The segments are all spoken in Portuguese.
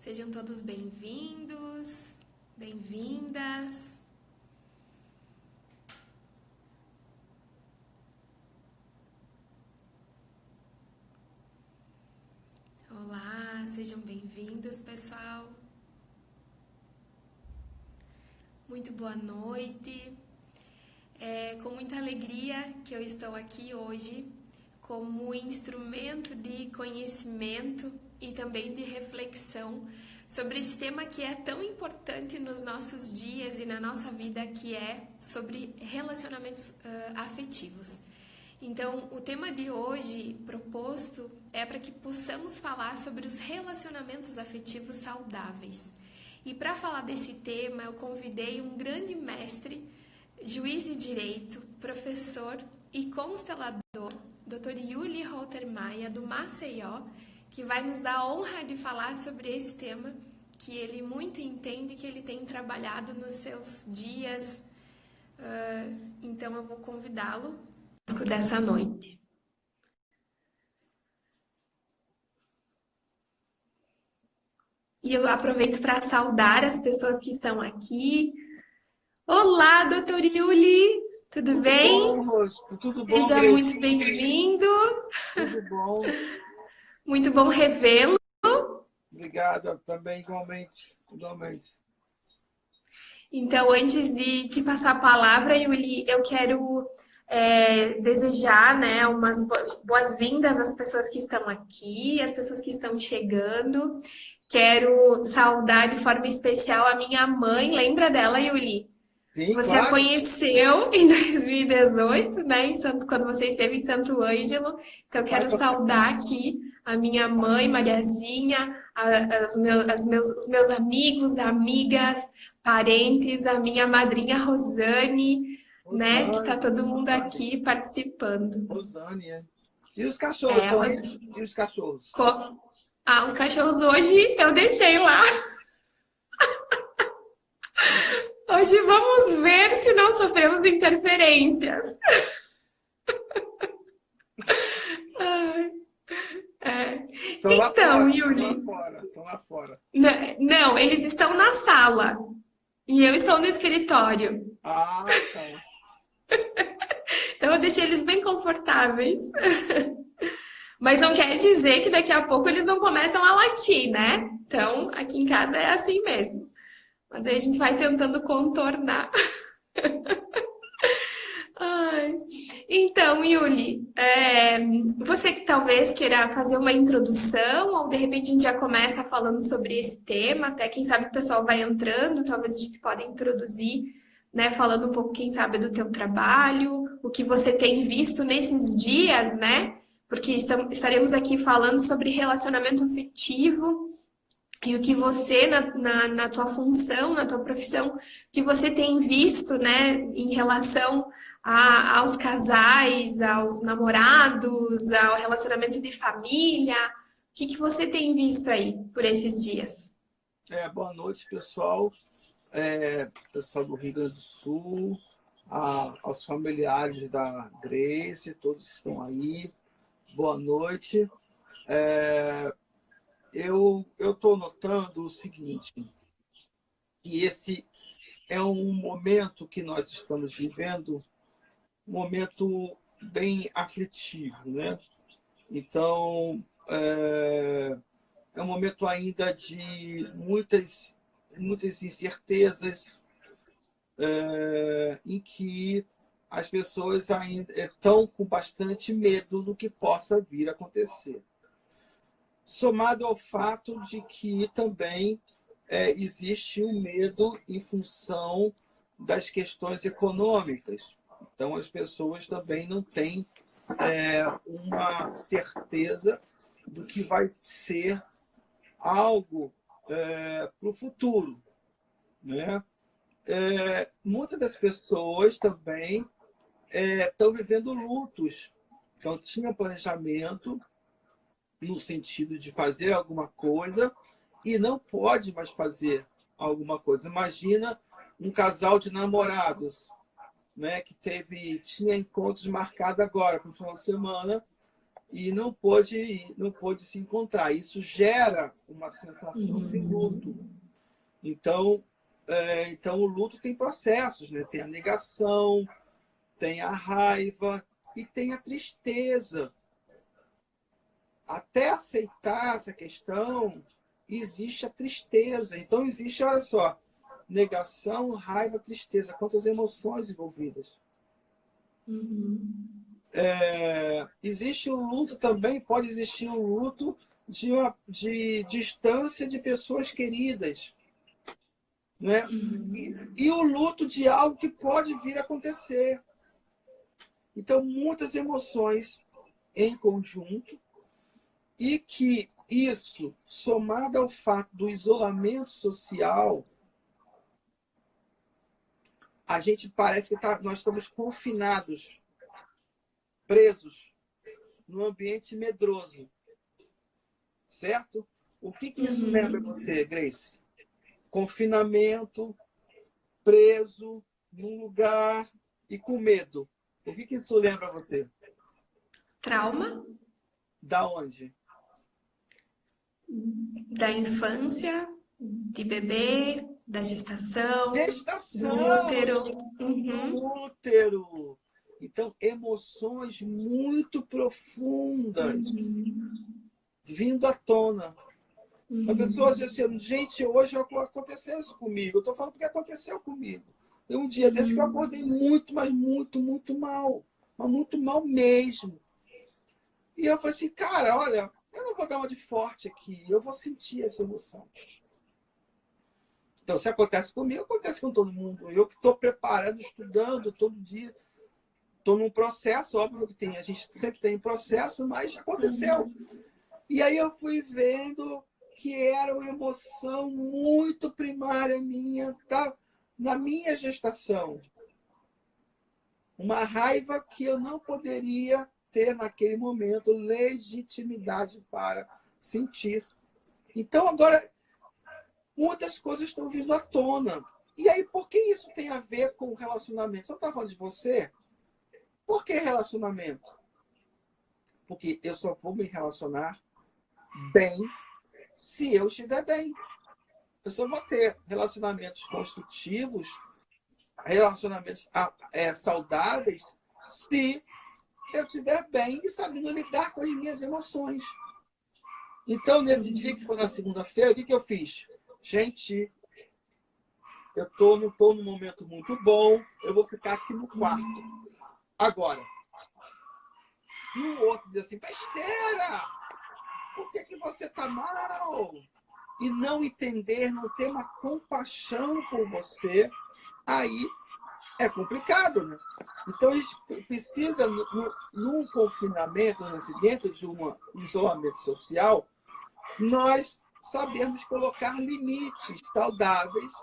Sejam todos bem-vindos, bem-vindas. Olá, sejam bem-vindos, pessoal. Muito boa noite. É com muita alegria que eu estou aqui hoje como instrumento de conhecimento e também de reflexão sobre esse tema que é tão importante nos nossos dias e na nossa vida, que é sobre relacionamentos afetivos. Então, o tema de hoje proposto é para que possamos falar sobre os relacionamentos afetivos saudáveis. E para falar desse tema, eu convidei um grande mestre, juiz de direito, professor e constelador, Dr. Yuli Rothermeier, do Maceió, que vai nos dar a honra de falar sobre esse tema que ele muito entende, que ele tem trabalhado nos seus dias. Então, eu vou convidá-lo dessa noite. E eu aproveito para saudar as pessoas que estão aqui. Olá, doutor Yuli! Tudo bem? Bom, Rosco, tudo bom, Seja Grace? muito bem-vindo. Tudo bom. Muito bom revê-lo. Obrigada, também igualmente. Então, antes de te passar a palavra, Yuli, eu quero desejar, né, umas boas-vindas às pessoas que estão aqui, às pessoas que estão chegando. Quero saudar de forma especial a minha mãe. Lembra dela, Yuli? Sim, Você claro. a conheceu em 2018, né, quando você esteve em Santo Ângelo. Então, quero saudar aqui a minha mãe, Mariazinha, os meus amigos, amigas, parentes, a minha madrinha Rosane, né, que está todo mundo aqui participando. Rosane, é. E os cachorros? E os cachorros? Os cachorros hoje eu deixei lá. Hoje vamos ver se não sofremos interferências. Então, Yuli. Estão lá fora. Não, eles estão na sala. E eu estou no escritório. Ah, tá. Então eu deixei eles bem confortáveis. Mas não quer dizer que daqui a pouco eles não começam a latir, né? Então, aqui em casa é assim mesmo. Mas aí a gente vai tentando contornar. Então, Yuli, você talvez queira fazer uma introdução, ou de repente a gente já começa falando sobre esse tema, até quem sabe o pessoal vai entrando, talvez a gente pode introduzir, né, falando um pouco, quem sabe, do teu trabalho, o que você tem visto nesses dias, né? Porque estaremos aqui falando sobre relacionamento afetivo, e o que você, na tua função, na tua profissão, que você tem visto, né, em relação aos casais, aos namorados, ao relacionamento de família. O que você tem visto aí por esses dias? Boa noite, pessoal. Pessoal do Rio Grande do Sul, aos familiares da Grace, todos que estão aí. Boa noite. Eu estou notando o seguinte, que esse é um momento que nós estamos vivendo, um momento bem aflitivo, né? Então, é um momento ainda de muitas incertezas, em que as pessoas ainda estão com bastante medo do que possa vir a acontecer. Somado ao fato de que também existe um medo em função das questões econômicas. Então, as pessoas também não têm uma certeza do que vai ser algo para o futuro, né? Muitas das pessoas também estão vivendo lutos. Então, tinha planejamento no sentido de fazer alguma coisa e não pode mais fazer alguma coisa. Imagina um casal de namorados, né, que tinha encontros marcados agora para o final de semana e não pôde se encontrar. Isso gera uma sensação de luto. Então, o luto tem processos, né? Tem a negação, tem a raiva e tem a tristeza. Até aceitar essa questão, existe a tristeza. Então, existe, olha só, negação, raiva, tristeza. Quantas emoções envolvidas. Existe o luto também, pode existir o luto de distância de pessoas queridas. Né? E o luto de algo que pode vir a acontecer. Então, muitas emoções em conjunto, e que isso, somado ao fato do isolamento social, a gente parece que nós estamos confinados, presos, num ambiente medroso. Certo? O que isso lembra você, Grace? Confinamento, preso, num lugar e com medo. O que isso lembra você? Trauma. Da onde? Da infância, de bebê, da gestação. Gestação! Do útero. Do útero. Então, emoções muito profundas vindo à tona. A pessoa diz assim, gente, hoje aconteceu isso comigo. Eu estou falando porque aconteceu comigo. Tem um dia desse que eu acordei muito, mas muito, muito mal. Mas muito mal mesmo. E eu falei assim, cara, olha, eu não vou dar uma de forte aqui. Eu vou sentir essa emoção. Então, se acontece comigo, acontece com todo mundo. Eu que estou preparando, estudando todo dia. Estou num processo, óbvio que a gente sempre tem um processo, mas aconteceu. E aí eu fui vendo que era uma emoção muito primária minha, na minha gestação. Uma raiva que eu não poderia ter naquele momento legitimidade para sentir. Então, agora, muitas coisas estão vindo à tona. E aí, por que isso tem a ver com o relacionamento? Você não está falando de você? Por que relacionamento? Porque eu só vou me relacionar bem se eu estiver bem. Eu só vou ter relacionamentos construtivos, relacionamentos saudáveis, se eu estiver bem e sabendo lidar com as minhas emoções. Então, nesse dia que foi na segunda-feira, o que eu fiz? Gente, eu não estou num momento muito bom, eu vou ficar aqui no quarto. Agora, e o outro diz assim, besteira! Por que você está mal? E não entender, não ter uma compaixão por você, aí é complicado, né? Então, a gente precisa, num confinamento, dentro de um isolamento social, nós sabermos colocar limites saudáveis.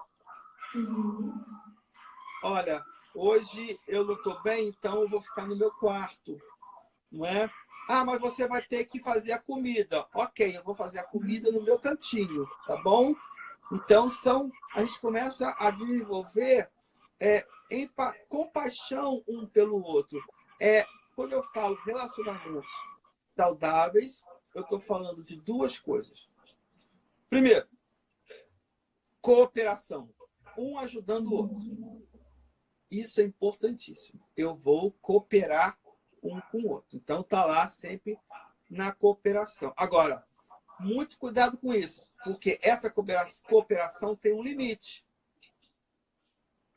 Olha, hoje eu não estou bem, então eu vou ficar no meu quarto, não é? Ah, mas você vai ter que fazer a comida. Ok, eu vou fazer a comida no meu cantinho, tá bom? Então, a gente começa a desenvolver compaixão um pelo outro. Quando eu falo relacionamentos saudáveis, eu estou falando de duas coisas. Primeiro, cooperação. Um ajudando o outro. Isso é importantíssimo. Eu vou cooperar um com o outro. Então, está lá sempre na cooperação. Agora, muito cuidado com isso, porque essa cooperação tem um limite,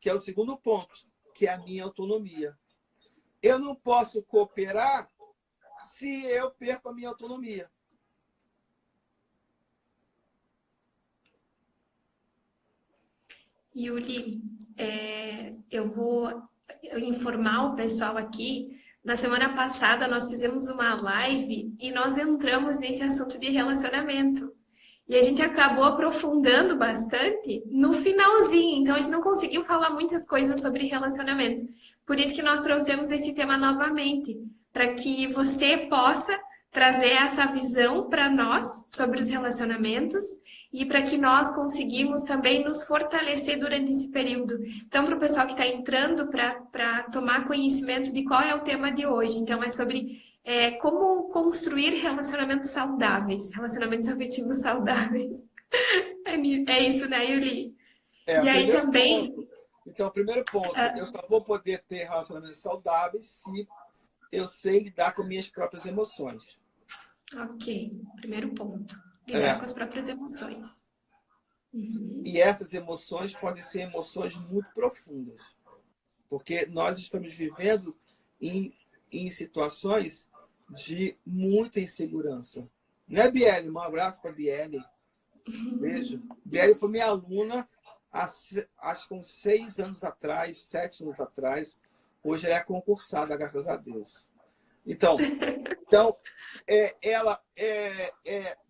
que é o segundo ponto, que é a minha autonomia. Eu não posso cooperar se eu perco a minha autonomia. Yuli, eu vou informar o pessoal aqui. Na semana passada, nós fizemos uma live e nós entramos nesse assunto de relacionamento. E a gente acabou aprofundando bastante no finalzinho. Então, a gente não conseguiu falar muitas coisas sobre relacionamento. Por isso que nós trouxemos esse tema novamente, para que você possa trazer essa visão para nós sobre os relacionamentos e para que nós conseguimos também nos fortalecer durante esse período. Então, para o pessoal que está entrando para tomar conhecimento de qual é o tema de hoje. Então, é sobre como construir relacionamentos saudáveis, relacionamentos afetivos saudáveis. É isso, né, Yuli? O E aí primeiro também, ponto. Então, o primeiro ponto, eu só vou poder ter relacionamentos saudáveis se eu sei lidar com minhas próprias emoções. ok, primeiro ponto, lidar É. com as próprias emoções. Uhum. E essas emoções podem ser emoções muito profundas, porque nós estamos vivendo em situações de muita insegurança. Né, Biele? Um abraço para Biele. Beijo. Biele foi minha aluna acho que uns 6 anos atrás, 7 anos atrás. Hoje ela é concursada, graças a Deus. Então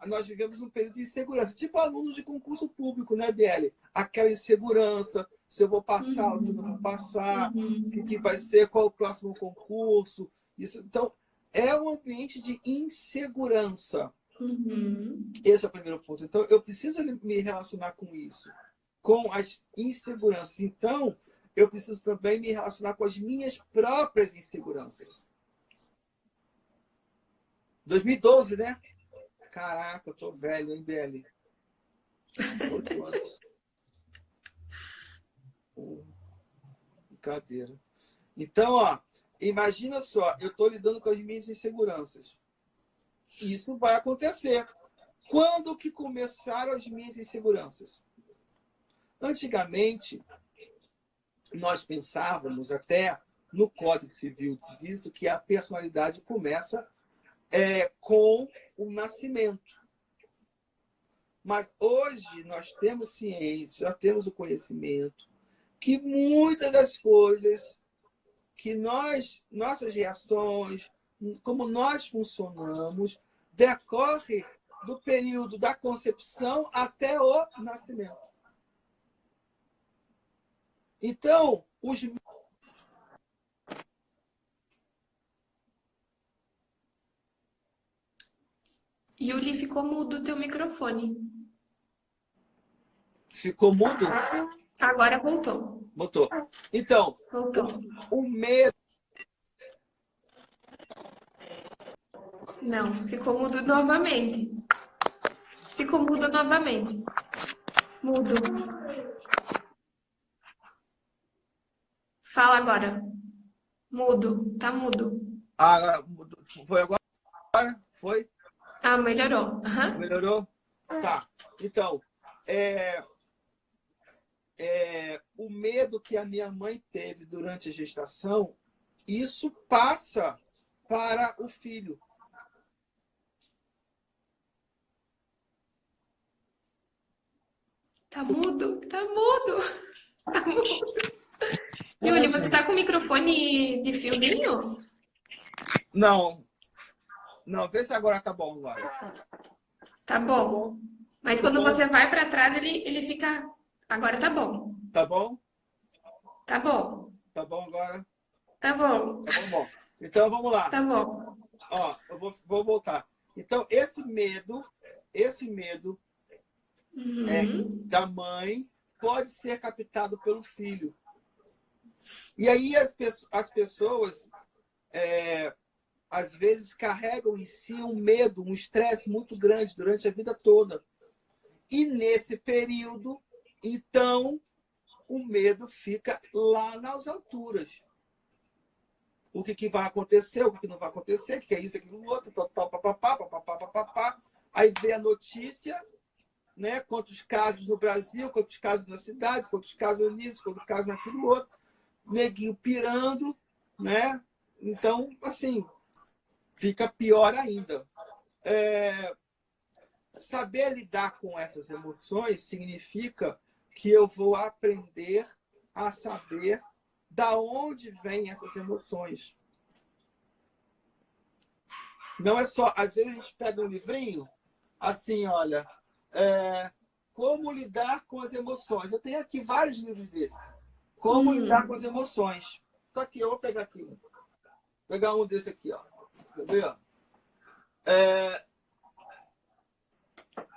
nós vivemos um período de insegurança, tipo alunos de concurso público, né, Biele? Aquela insegurança, se eu vou passar ou se eu não vou passar, o que vai ser, qual o próximo concurso. Isso, então, é um ambiente de insegurança. Esse é o primeiro ponto. Então, eu preciso me relacionar com isso, com as inseguranças. Então, eu preciso também me relacionar com as minhas próprias inseguranças. 2012, né? Caraca, eu tô velho, hein, BL? 8 anos. Brincadeira. Então, ó, imagina só, eu tô lidando com as minhas inseguranças. Isso vai acontecer. Quando que começaram as minhas inseguranças? Antigamente, nós pensávamos, até no Código Civil diz isso, que a personalidade começa com o nascimento. Mas hoje nós temos ciência, já temos o conhecimento, que muitas das coisas que nossas reações, como nós funcionamos, decorre do período da concepção até o nascimento. Então, Yuli, ficou mudo o teu microfone. Ficou mudo? Agora voltou. Botou. Então, Voltou. o medo. Não, ficou mudo novamente. Ficou mudo novamente. Mudo. Fala agora. Mudo. Tá mudo. Ah, foi agora? Foi? Ah, melhorou. Uhum. Melhorou? Tá. Então, o medo que a minha mãe teve durante a gestação, isso passa para o filho. Tá mudo. Tá mudo. Tá mudo. Yuli, você tá com o microfone de fiozinho? Não. Não, vê se agora tá bom agora. Tá bom. Mas quando você vai para trás, ele fica. Agora tá bom. Tá bom? Tá bom. Tá bom agora? Tá bom. Tá bom. Então vamos lá. Tá bom. Ó, eu vou voltar. Então, esse medo da mãe pode ser captado pelo filho. E aí as pessoas às vezes carregam em si um medo, um estresse muito grande durante a vida toda. E nesse período, então, o medo fica lá nas alturas. O que vai acontecer, o que não vai acontecer, o que é isso, aquilo, outro, tal, papapá. Aí vê a notícia, né? Quantos casos no Brasil, quantos casos na cidade, quantos casos nisso, quantos casos naquilo outro. Neguinho pirando, né? Então, assim, fica pior ainda. Saber lidar com essas emoções significa que eu vou aprender a saber da onde vêm essas emoções. Não é só... Às vezes a gente pega um livrinho, assim, olha, como lidar com as emoções. Eu tenho aqui vários livros desses. Como lidar com as emoções. Tá aqui, eu vou pegar aqui. Vou pegar um desse aqui, ó. Quer ver?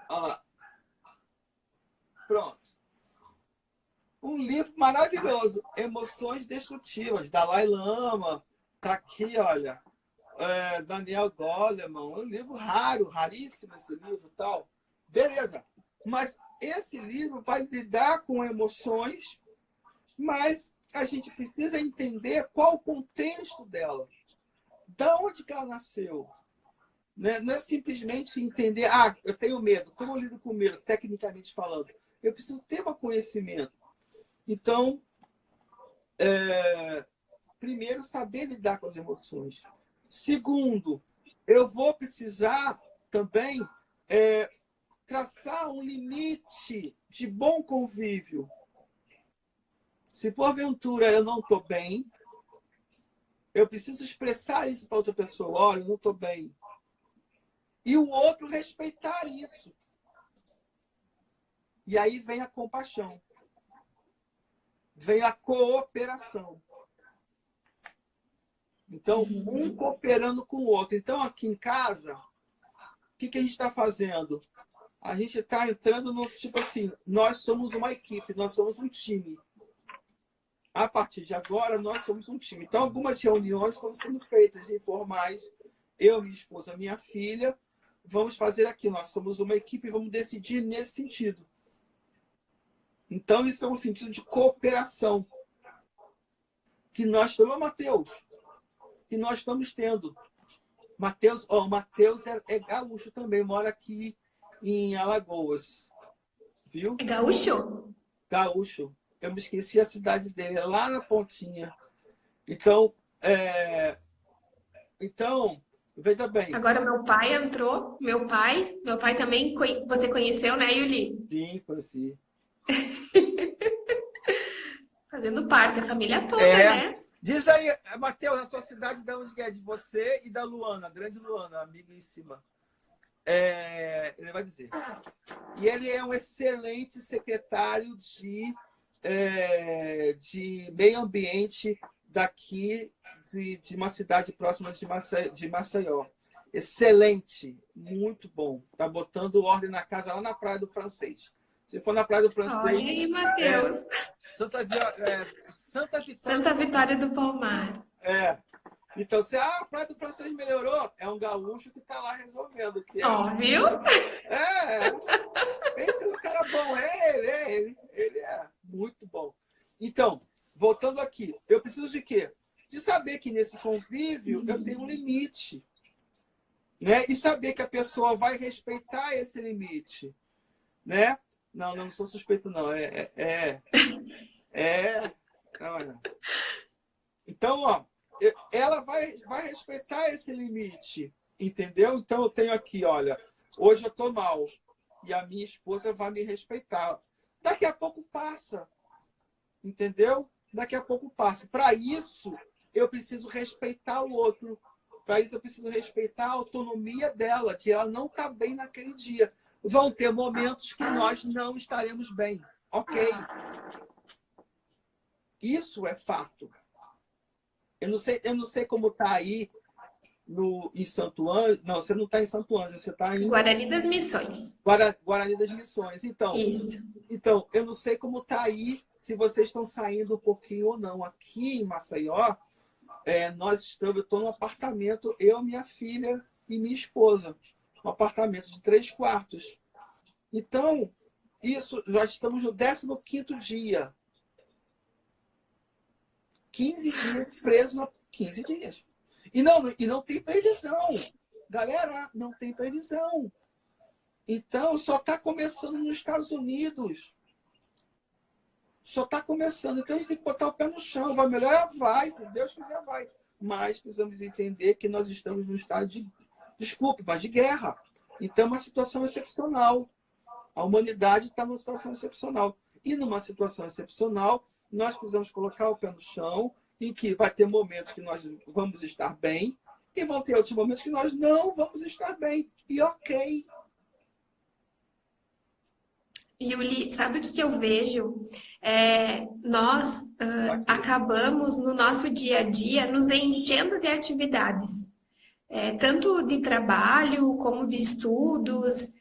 Olha lá. Pronto. Um livro maravilhoso. Emoções Destrutivas, Dalai Lama. Tá aqui, olha. Daniel Goleman, é um livro raro, raríssimo esse livro e tal. Beleza. Mas esse livro vai lidar com emoções, mas a gente precisa entender qual o contexto dela. Da onde que ela nasceu? Né? Não é simplesmente entender, eu tenho medo. Como eu lido com medo, tecnicamente falando? Eu preciso ter um conhecimento. Então, primeiro, saber lidar com as emoções. Segundo, eu vou precisar também traçar um limite de bom convívio. Se porventura eu não estou bem, eu preciso expressar isso para outra pessoa. Olha, eu não estou bem. E o outro respeitar isso. E aí vem a compaixão. Vem a cooperação. Então, um cooperando com o outro. Então, aqui em casa, o que a gente está fazendo? A gente está entrando no tipo assim, nós somos uma equipe, nós somos um time. A partir de agora, nós somos um time. Então, algumas reuniões estão sendo feitas informais. Eu, minha esposa, minha filha, vamos fazer aqui. Nós somos uma equipe e vamos decidir nesse sentido. Então, isso é um sentido de cooperação. Que nós estamos, Mateus, que nós estamos tendo. Mateus é gaúcho também, mora aqui em Alagoas. Viu? É gaúcho? Gaúcho. Eu me esqueci a cidade dele, é lá na pontinha. Então, veja bem. Agora meu pai entrou, meu pai também você conheceu, né, Yuli? Sim, conheci. Fazendo parte da família toda, né? Diz aí, Matheus, a sua cidade de onde é? De você e da Luana, grande Luana, amiguíssima. Ele vai dizer. E ele é um excelente secretário de meio ambiente daqui de uma cidade próxima de Maceió. Excelente, muito bom. Tá botando ordem na casa lá na Praia do Francês. Se for na Praia do Francês... Olha aí, Matheus. Santa Vitória do Palmar. Então, se a Praia do Francês melhorou, é um gaúcho que está lá resolvendo. Viu? Esse é um cara bom. Ele é muito bom. Então, voltando aqui, eu preciso de quê? De saber que nesse convívio eu tenho um limite. Né? E saber que a pessoa vai respeitar esse limite. Né? Não sou suspeito, não. Não. Então, ela vai respeitar esse limite. Entendeu? Então, eu tenho aqui, olha, hoje eu estou mal. E a minha esposa vai me respeitar. Daqui a pouco passa. Entendeu? Daqui a pouco passa. Para isso, eu preciso respeitar o outro. Para isso, eu preciso respeitar a autonomia dela, de ela não estar bem naquele dia. Vão ter momentos que nós não estaremos bem. Ok. Isso é fato. Eu não sei como está aí em Santo Ângelo. Não, você não está em Santo Ângelo, você está em... Guarani das Missões. Guarani das Missões. Então, isso. Então, eu não sei como está aí, se vocês estão saindo um pouquinho ou não. Aqui em Maceió, eu estou num apartamento, eu, minha filha e minha esposa. Um apartamento de 3 quartos. Então, já estamos no 15º dia. 15 dias presos, 15 dias. E não tem previsão. Galera, não tem previsão. Então, só está começando nos Estados Unidos. Só está começando. Então, a gente tem que botar o pé no chão. Vai melhorar? Vai. Se Deus quiser, vai. Mas precisamos entender que nós estamos num estado de... Desculpe, mas de guerra. Então, é uma situação excepcional. A humanidade está numa situação excepcional. E numa situação excepcional, nós precisamos colocar o pé no chão, em que vai ter momentos que nós vamos estar bem, e vão ter outros momentos que nós não vamos estar bem. E ok. Yuli, sabe o que eu vejo? Nós acabamos no nosso dia a dia nos enchendo de atividades, tanto de trabalho como de estudos,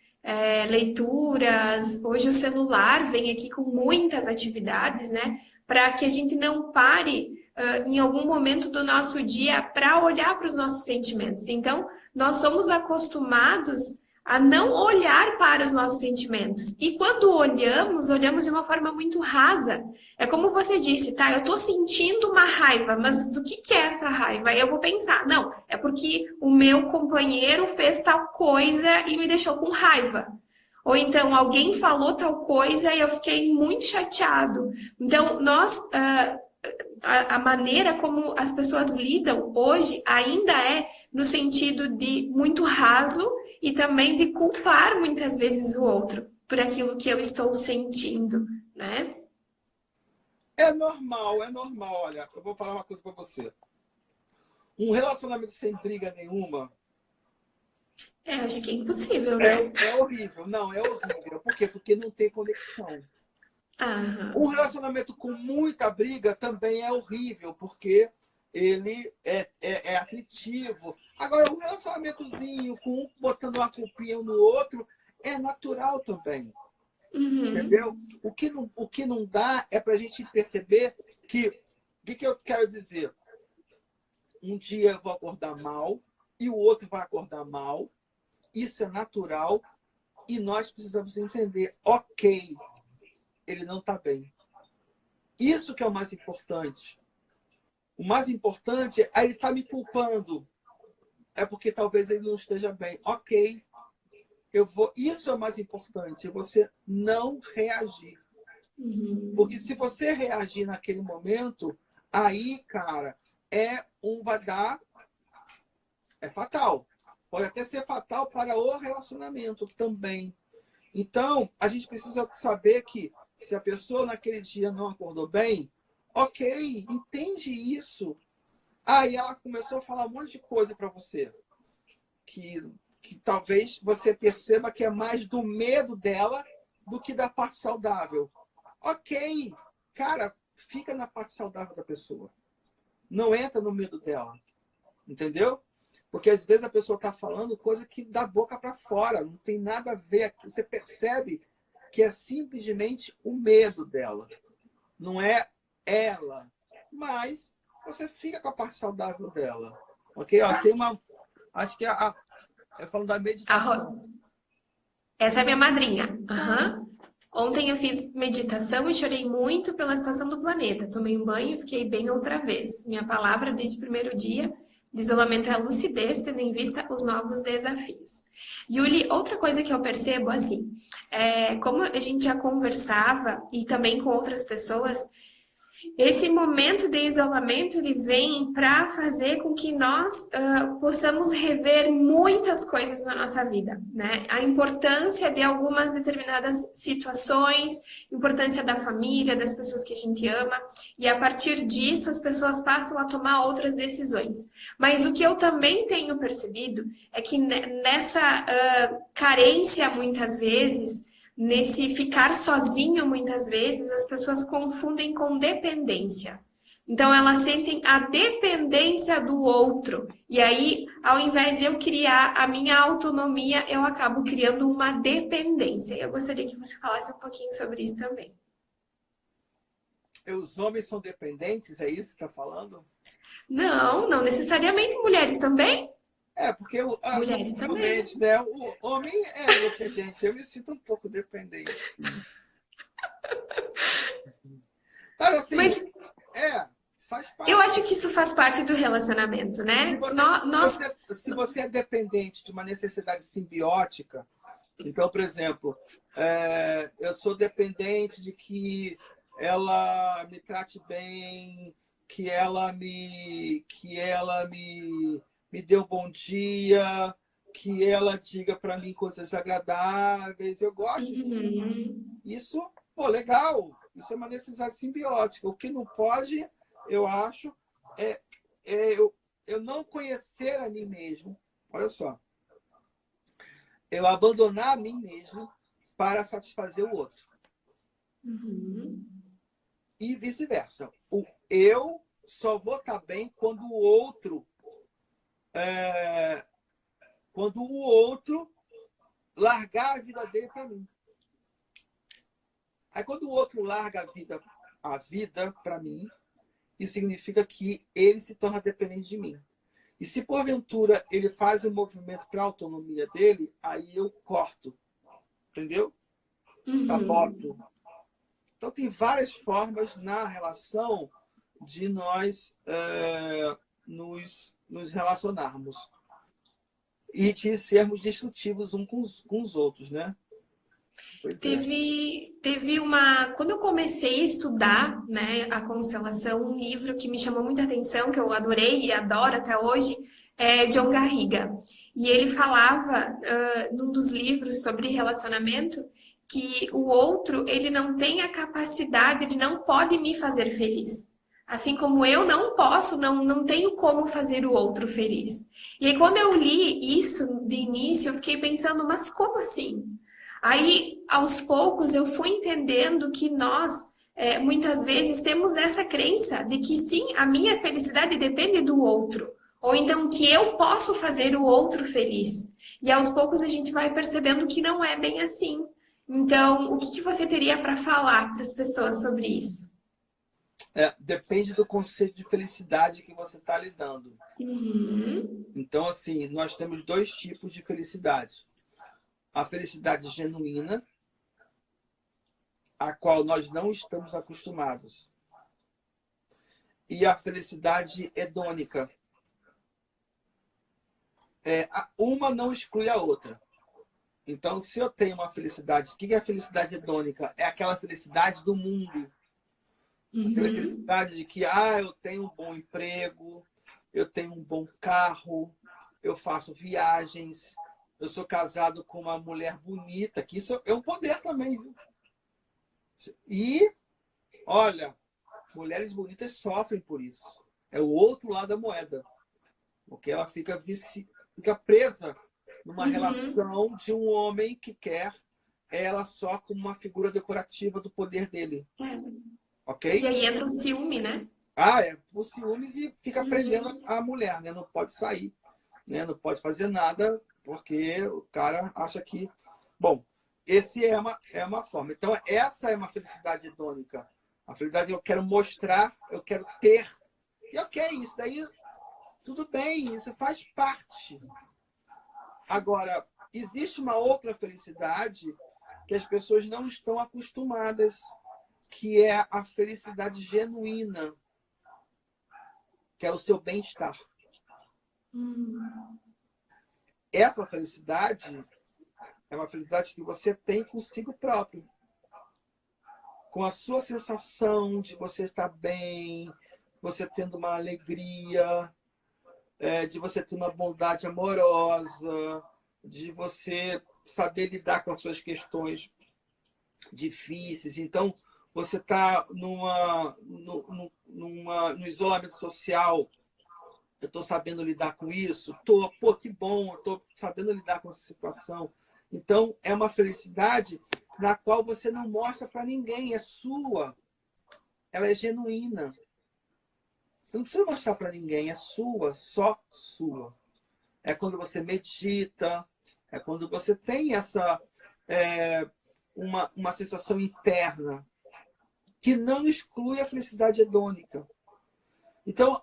leituras. Hoje o celular vem aqui com muitas atividades, né? Para que a gente não pare em algum momento do nosso dia para olhar para os nossos sentimentos. Então, nós somos acostumados a não olhar para os nossos sentimentos. E quando olhamos, olhamos de uma forma muito rasa. É como você disse, tá? Eu tô sentindo uma raiva, mas do que é essa raiva? Aí eu vou pensar, não, é porque o meu companheiro fez tal coisa e me deixou com raiva. Ou então, alguém falou tal coisa e eu fiquei muito chateado. Então, a maneira como as pessoas lidam hoje ainda é no sentido de muito raso e também de culpar muitas vezes o outro por aquilo que eu estou sentindo, né? É normal, é normal. Olha, eu vou falar uma coisa para você. Um relacionamento sem briga nenhuma Acho que é impossível, né? é horrível. Não, é horrível. Por quê? Porque não tem conexão. Um Aham. relacionamento com muita briga também é horrível, porque ele é atritivo. Agora, um relacionamentozinho com um botando uma culpinha um no outro é natural também. Uhum. Entendeu? O que não dá é para a gente perceber que... O que eu quero dizer? Um dia eu vou acordar mal e o outro vai acordar mal. Isso é natural e nós precisamos entender. Ok, ele não está bem. Isso que é o mais importante. O mais importante é ele estar me culpando. É porque talvez ele não esteja bem. Ok, eu vou. Isso é o mais importante, é você não reagir. Porque Uhum. se você reagir naquele momento, aí, cara, vai dar, é fatal. Pode até ser fatal para o relacionamento também. Então, a gente precisa saber que se a pessoa naquele dia não acordou bem, ok, entende isso. Aí ela começou a falar um monte de coisa para você, que, que talvez você perceba que é mais do medo dela do que da parte saudável. Ok, cara, fica na parte saudável da pessoa. Não entra no medo dela, entendeu? Porque às vezes a pessoa está falando coisa que da boca para fora, não tem nada a ver. Você percebe que é simplesmente o medo dela, não é ela. Mas você fica com a parte saudável dela. Ok? Ó, tem uma. Acho que é falando da A meditação. Ro- Essa é minha madrinha. Aham. Ontem eu fiz meditação e chorei muito pela situação do planeta. Tomei um banho e fiquei bem outra vez. Minha palavra desde o primeiro dia de isolamento é a lucidez, tendo em vista os novos desafios. Yuli, outra coisa que eu percebo, assim, como a gente já conversava e também com outras pessoas, esse momento de isolamento ele vem para fazer com que nós possamos rever muitas coisas na nossa vida, né? A importância de algumas determinadas situações, importância da família, das pessoas que a gente ama, e a partir disso as pessoas passam a tomar outras decisões. Mas o que eu também tenho percebido é que nessa carência muitas vezes nesse ficar sozinho, muitas vezes, as pessoas confundem com dependência. Então, elas sentem a dependência do outro. E aí, ao invés de eu criar a minha autonomia, eu acabo criando uma dependência. Eu gostaria que você falasse um pouquinho sobre isso também. Os homens são dependentes, é isso que está falando? Não, não necessariamente mulheres também. É, porque Mulheres também. normalmente, né, o homem é dependente. Eu me sinto um pouco dependente. Mas assim, Mas faz eu parte. acho que isso faz parte do relacionamento, Se né? você, se Nós. você, se você é dependente de uma necessidade simbiótica, então, por exemplo, eu sou dependente de que ela me trate bem, me dê um bom dia, que ela diga para mim coisas agradáveis. Eu gosto disso. Uhum. Isso, pô, legal. Isso é uma necessidade simbiótica. O que não pode, eu acho, é, eu não conhecer a mim mesmo. Olha só. Eu abandonar a mim mesmo para satisfazer o outro. Uhum. E vice-versa. Eu só vou estar bem quando o outro largar a vida dele para mim. Aí quando o outro larga a vida para mim, isso significa que ele se torna dependente de mim. E se porventura ele faz um movimento para a autonomia dele, aí eu corto, entendeu? Saboto. Então tem várias formas na relação de nós nos relacionarmos e de sermos destrutivos uns com os outros, né? Teve uma... Quando eu comecei a estudar, né, a constelação, um livro que me chamou muita atenção, que eu adorei e adoro até hoje, é John Garriga. E ele falava, num dos livros sobre relacionamento, que o outro, ele não tem a capacidade, ele não pode me fazer feliz. Assim como eu não posso, não tenho como fazer o outro feliz. E aí, quando eu li isso de início, eu fiquei pensando, mas como assim? Aí, aos poucos, eu fui entendendo que nós, muitas vezes, temos essa crença de que sim, a minha felicidade depende do outro. Ou então que eu posso fazer o outro feliz. E aos poucos a gente vai percebendo que não é bem assim. Então, o que você teria para falar para as pessoas sobre isso? Depende do conceito de felicidade que você está lidando. Uhum. Então, assim, nós temos dois tipos de felicidade. A felicidade genuína, a qual nós não estamos acostumados. E a felicidade hedônica. Uma não exclui a outra. Então, se eu tenho uma felicidade... O que é a felicidade hedônica? É aquela felicidade do mundo. Aquela felicidade de que eu tenho um bom emprego, eu tenho um bom carro, eu faço viagens, eu sou casado com uma mulher bonita, que isso é um poder também, viu? E, olha, mulheres bonitas sofrem por isso. É o outro lado da moeda. Porque ela fica presa numa relação de um homem que quer ela só como uma figura decorativa do poder dele. Ok? E aí entra o ciúme, né? Por ciúmes e fica prendendo a mulher, né? Não pode sair, né? Não pode fazer nada, porque o cara acha que... Bom, esse é uma forma. Então, essa é uma felicidade hedônica. A felicidade eu quero mostrar, eu quero ter. E ok, isso daí, tudo bem, isso faz parte. Agora, existe uma outra felicidade que as pessoas não estão acostumadas, que é a felicidade genuína, que é o seu bem-estar. Essa felicidade é uma felicidade que você tem consigo próprio, com a sua sensação de você estar bem, você tendo uma alegria, de você ter uma bondade amorosa, de você saber lidar com as suas questões difíceis. Então, você está no isolamento social, eu estou sabendo lidar com isso, que bom, eu estou sabendo lidar com essa situação. Então, é uma felicidade na qual você não mostra para ninguém, é sua, ela é genuína. Você não precisa mostrar para ninguém, é sua, só sua. É quando você medita, é quando você tem uma sensação interna que não exclui a felicidade hedônica. Então,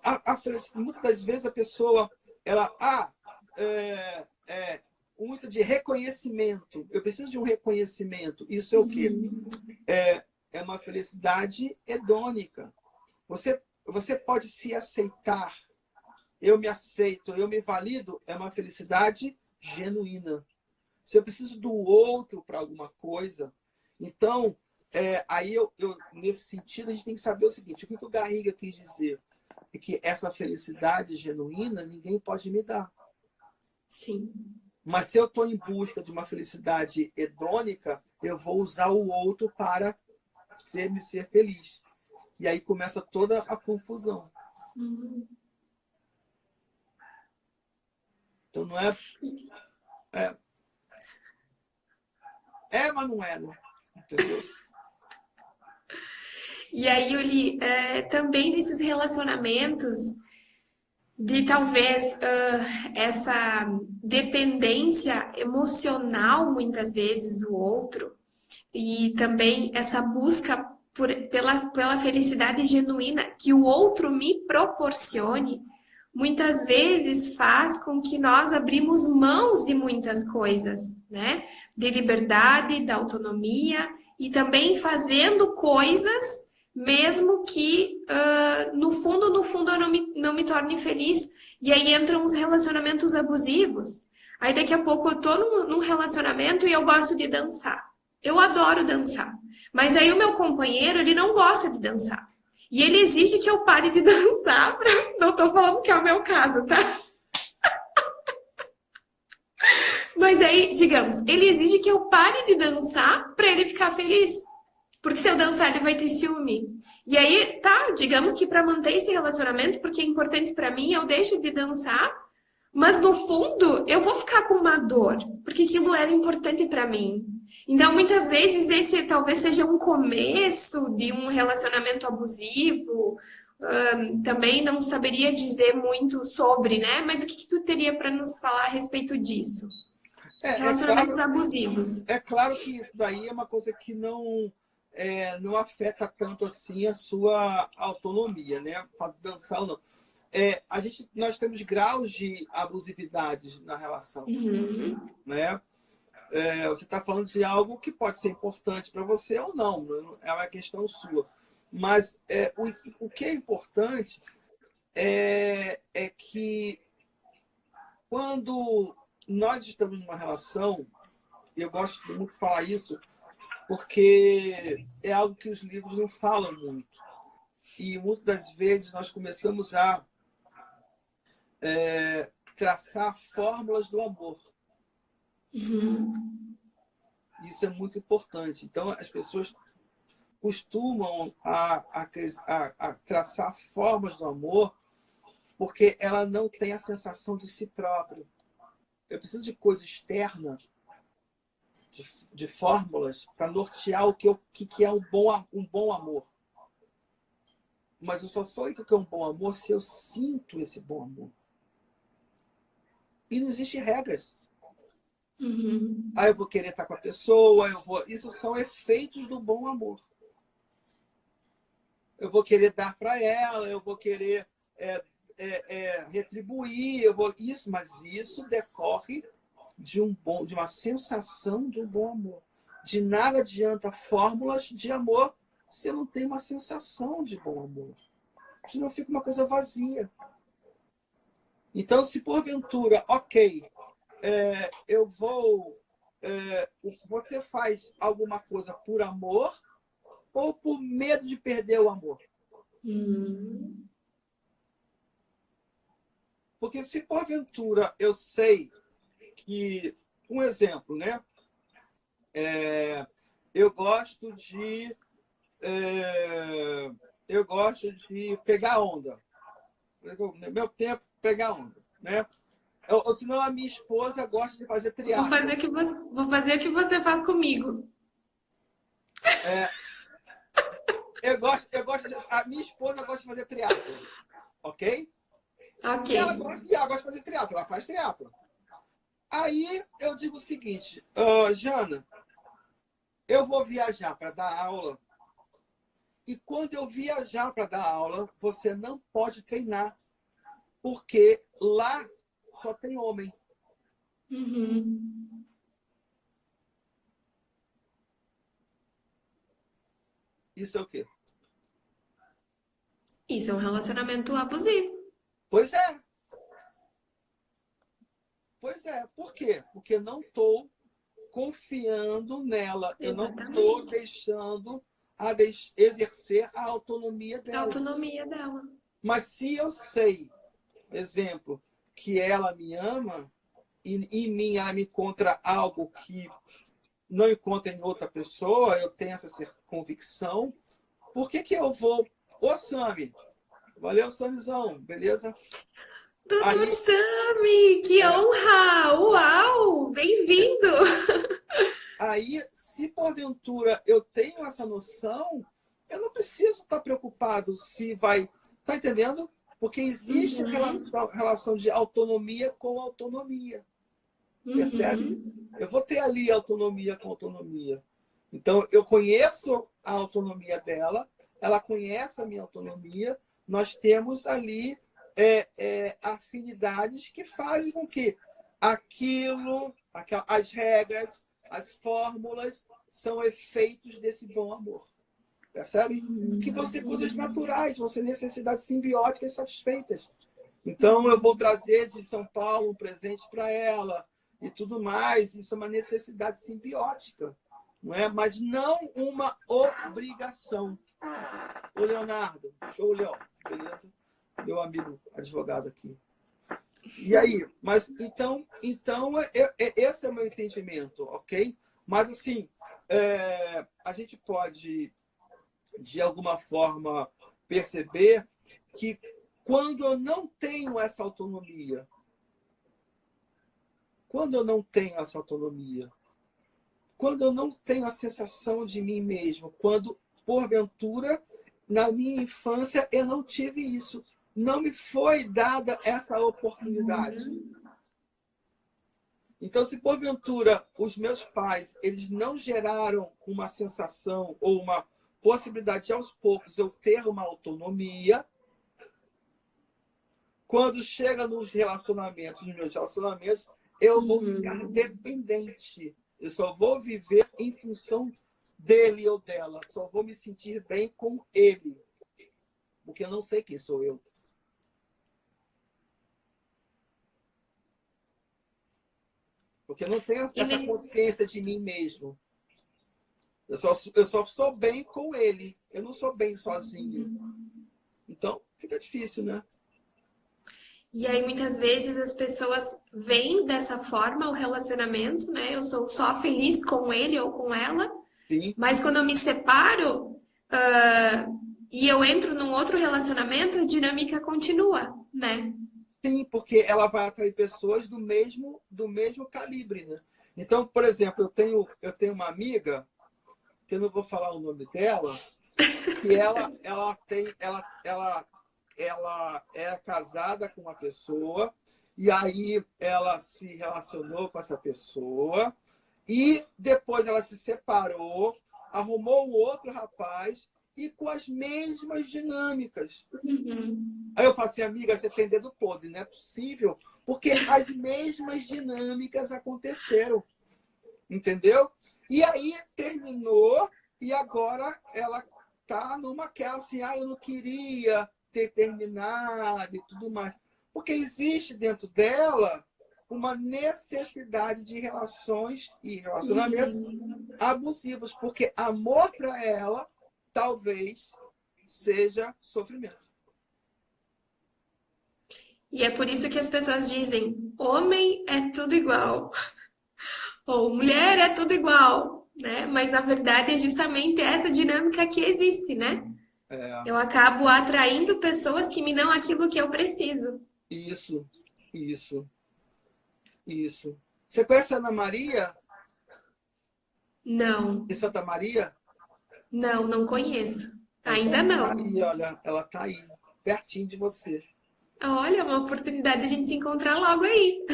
muitas das vezes a pessoa, muito de reconhecimento. Eu preciso de um reconhecimento. Isso é o quê? É uma felicidade hedônica. Você pode se aceitar. Eu me aceito, eu me valido. É uma felicidade genuína. Se eu preciso do outro para alguma coisa, então, aí nesse sentido, a gente tem que saber o seguinte: o que o Garriga quis dizer? É que essa felicidade genuína ninguém pode me dar. Sim. Mas se eu estou em busca de uma felicidade hedônica, eu vou usar o outro para me ser feliz. E aí começa toda a confusão. Então não é... mas não é, né? Entendeu? E aí, Yuli, também nesses relacionamentos, de talvez essa dependência emocional, muitas vezes, do outro, e também essa busca pela felicidade genuína que o outro me proporcione, muitas vezes faz com que nós abrimos mãos de muitas coisas, né? De liberdade, da autonomia e também fazendo coisas, mesmo que no fundo eu não me torne feliz. E aí entram os relacionamentos abusivos. Aí daqui a pouco eu tô num relacionamento e eu gosto de dançar. Eu adoro dançar. Mas aí o meu companheiro, ele não gosta de dançar. E ele exige que eu pare de dançar. Não tô falando que é o meu caso, tá? Mas aí, digamos, ele exige que eu pare de dançar para ele ficar feliz. Porque se eu dançar, ele vai ter ciúme. E aí, tá, digamos que para manter esse relacionamento, porque é importante para mim, eu deixo de dançar, mas no fundo, eu vou ficar com uma dor, porque aquilo era importante para mim. Então, muitas vezes, esse talvez seja um começo de um relacionamento abusivo. Também não saberia dizer muito sobre, né? Mas o que tu teria para nos falar a respeito disso? Relacionamentos abusivos. É claro que isso daí é uma coisa que não afeta tanto assim a sua autonomia, né? Para dançar ou não. Nós temos graus de abusividade na relação, né? Você está falando de algo que pode ser importante para você ou não, é uma questão sua. Mas o que é importante é que quando nós estamos numa relação, eu gosto muito de falar isso, porque é algo que os livros não falam muito. E muitas das vezes nós começamos a traçar fórmulas do amor. Isso é muito importante. Então, as pessoas costumam a traçar formas do amor porque ela não tem a sensação de si própria. Eu preciso de coisa externa, de fórmulas, para nortear o que é um bom amor. Mas eu só sei o que é um bom amor se eu sinto esse bom amor. E não existe regras. Aí eu vou querer estar com a pessoa, isso são efeitos do bom amor. Eu vou querer dar para ela, eu vou querer retribuir, mas isso decorre de uma sensação de um bom amor. De nada adianta fórmulas de amor se não tem uma sensação de bom amor. Senão fica uma coisa vazia. Então, se porventura, você faz alguma coisa por amor ou por medo de perder o amor? Porque se porventura eu sei que, um exemplo, né? Eu gosto de pegar onda. No meu tempo, pegar onda, né? Ou senão a minha esposa gosta de fazer triatlo. Vou fazer o que você faz comigo. A minha esposa gosta de fazer triatlo, ok? Ok. E ela gosta de fazer triatlo, ela faz triatlo. Aí eu digo o seguinte, Jana, eu vou viajar para dar aula e quando eu viajar para dar aula, você não pode treinar, porque lá só tem homem. Isso é o quê? Isso é um relacionamento abusivo. Pois é. Por quê? Porque eu não estou confiando nela. Exatamente. Eu não estou deixando exercer a autonomia dela. Mas se eu sei, exemplo, que ela me ama e em mim ela me encontra algo que não encontra em outra pessoa, eu tenho essa convicção, por que eu vou... Ô, Sami, valeu, Samizão, beleza? Doutor Sami, que honra! Uau! Bem-vindo! Aí, se porventura eu tenho essa noção, eu não preciso estar preocupado se vai... Tá entendendo? Porque existe relação de autonomia com autonomia. Percebe? Eu vou ter ali autonomia com autonomia. Então, eu conheço a autonomia dela, ela conhece a minha autonomia, nós temos ali afinidades que fazem com que as regras, as fórmulas, são efeitos desse bom amor. Percebe? Que vão ser coisas naturais, vão ser necessidades simbióticas satisfeitas. Então, eu vou trazer de São Paulo um presente para ela e tudo mais. Isso é uma necessidade simbiótica, não é? Mas não uma obrigação. Ô, Leonardo, show, Leão, beleza? Meu amigo advogado aqui. E aí? Mas, então esse é o meu entendimento, ok? Mas, assim, a gente pode, de alguma forma, perceber que quando eu não tenho essa autonomia, quando eu não tenho a sensação de mim mesmo, quando, porventura, na minha infância, eu não tive isso, não me foi dada essa oportunidade. Então, se porventura os meus pais eles não geraram uma sensação ou uma possibilidade de, aos poucos, eu ter uma autonomia, quando chega nos meus relacionamentos, eu vou ficar dependente. Eu só vou viver em função dele ou dela. Só vou me sentir bem com ele. Porque eu não sei quem sou eu. Porque eu não tenho essa consciência de mim mesmo. Eu só sou bem com ele. Eu não sou bem sozinho. Então, fica difícil, né? E aí, muitas vezes, as pessoas veem dessa forma o relacionamento, né? Eu sou só feliz com ele ou com ela. Sim. Mas quando eu me separo e eu entro num outro relacionamento, a dinâmica continua, né? Sim, porque ela vai atrair pessoas do mesmo calibre, né? Então, por exemplo, eu tenho uma amiga, que eu não vou falar o nome dela, que ela é casada com uma pessoa, e aí ela se relacionou com essa pessoa, e depois ela se separou, arrumou um outro rapaz, e com as mesmas dinâmicas. Aí eu falo assim, amiga, você tem dedo podre, não é possível, porque as mesmas dinâmicas aconteceram, entendeu? E aí terminou, e agora ela tá numa aquela assim, eu não queria ter terminado e tudo mais. Porque existe dentro dela uma necessidade de relações e relacionamentos abusivos, porque amor para ela talvez seja sofrimento. E é por isso que as pessoas dizem, homem é tudo igual, ou mulher é tudo igual, né? Mas na verdade é justamente essa dinâmica que existe, né? Eu acabo atraindo pessoas que me dão aquilo que eu preciso. Isso. Você conhece a Ana Maria? Não. De Santa Maria? Não conheço. Então, Ainda não. Tá aí, olha, ela tá aí, pertinho de você. Olha, uma oportunidade de a gente se encontrar logo aí.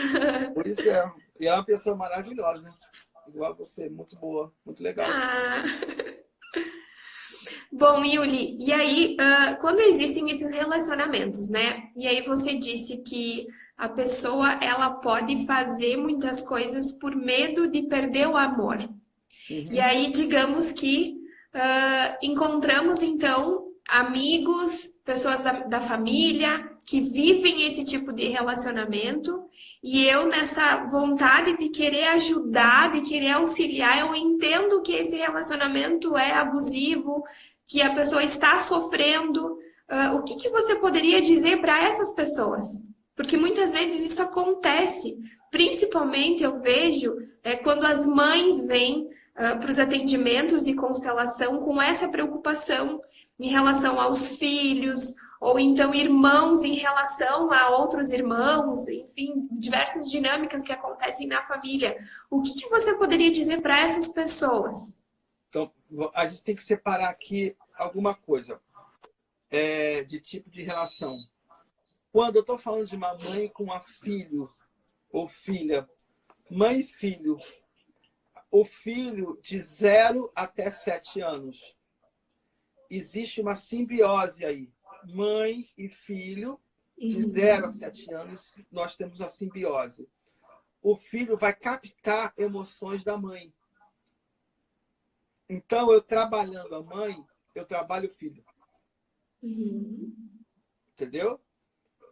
Pois é. E é uma pessoa maravilhosa, né? Igual a você, muito boa, muito legal. Bom, Yuli, e aí, quando existem esses relacionamentos, né? E aí você disse que a pessoa, ela pode fazer muitas coisas por medo de perder o amor. E aí, digamos que encontramos, então, amigos, pessoas da família que vivem esse tipo de relacionamento e eu, nessa vontade de querer ajudar, de querer auxiliar, eu entendo que esse relacionamento é abusivo, que a pessoa está sofrendo. O que você poderia dizer para essas pessoas? Porque muitas vezes isso acontece. Principalmente eu vejo quando as mães vêm para os atendimentos de constelação com essa preocupação em relação aos filhos, ou então irmãos em relação a outros irmãos, enfim, diversas dinâmicas que acontecem na família. O que você poderia dizer para essas pessoas? Então, a gente tem que separar aqui alguma coisa de tipo de relação. Quando eu estou falando de uma mãe com um filho ou filha, mãe e filho, o filho de 0 até 7 anos. Existe uma simbiose aí. Mãe e filho, de 0 a 7 anos, nós temos a simbiose. O filho vai captar emoções da mãe. Então, eu trabalhando a mãe, eu trabalho o filho. Entendeu?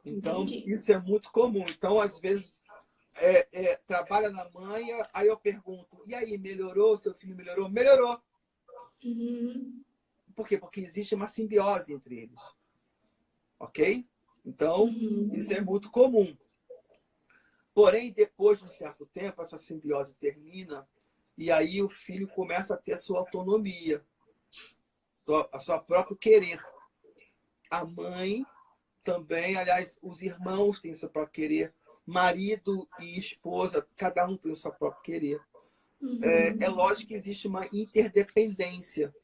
Então, Entendi. isso é muito comum. Então, às vezes, trabalha na mãe, aí eu pergunto, e aí, melhorou? Seu filho melhorou? Melhorou. Por quê? Porque existe uma simbiose entre eles. Ok? Então, isso é muito comum. Porém, depois de um certo tempo, essa simbiose termina e aí o filho começa a ter a sua autonomia, a sua próprio querer. A mãe também, aliás, os irmãos têm o seu próprio querer. Marido e esposa, cada um tem o seu próprio querer. É lógico que existe uma interdependência.